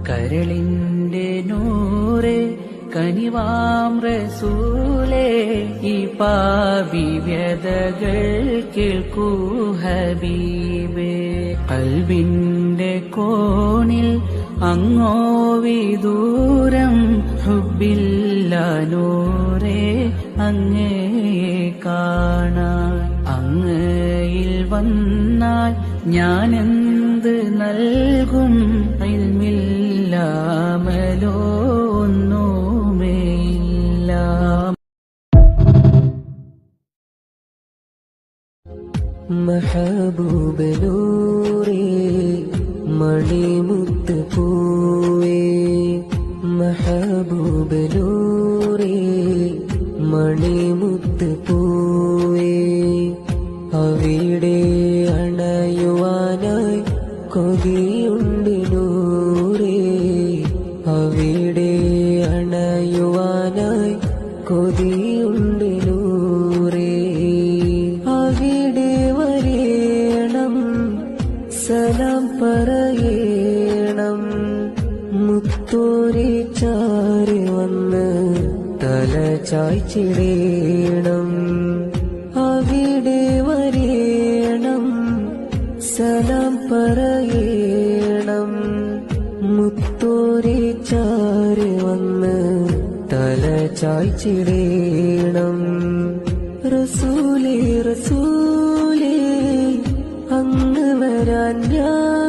കരളിന്റെ നൂറെ കനിവാം റസൂലേ, ഈ പാപി വ്യതകൾ കേൾക്കൂ ഹബീബേ. ഖൽബിന്റെ കോണിൽ അങ്ങോ വിദൂരം ഹുബ്ബില്ല നൂറേ, അങ്ങയെ കാണാൻ. അങ്ങയിൽ വന്നാൽ ഞാനെന്ത് നൽകും? ഇൽമില്ലാമലോ ഒന്നുമേയില്ല. മെഹബൂബ് നൂറേ മണിമുത്ത് പൂവേ, മെഹബൂബ് നൂറേ മണിമുത്ത് പൂവേ. അവിടെ അണയുവാനായി കൊതിയുണ്ട് നൂറേ, അവിടെ അണയുവാനായി കൊതിയുണ്ട് നൂറേ. അവിടെ വരേണം, സലാം പറയണം, മുത്തോരെ ചാരി വന്ന് തല ചായ്ച്ചിടേണം. അവിടെ വരേണം, സലാം പറയണം, മുത്തോരെ ചാരി വന്ന് തല ചായ്ച്ചിടേണം. റസൂലേ റസൂലേ അങ്ങ് വരാൻ ഞാൻ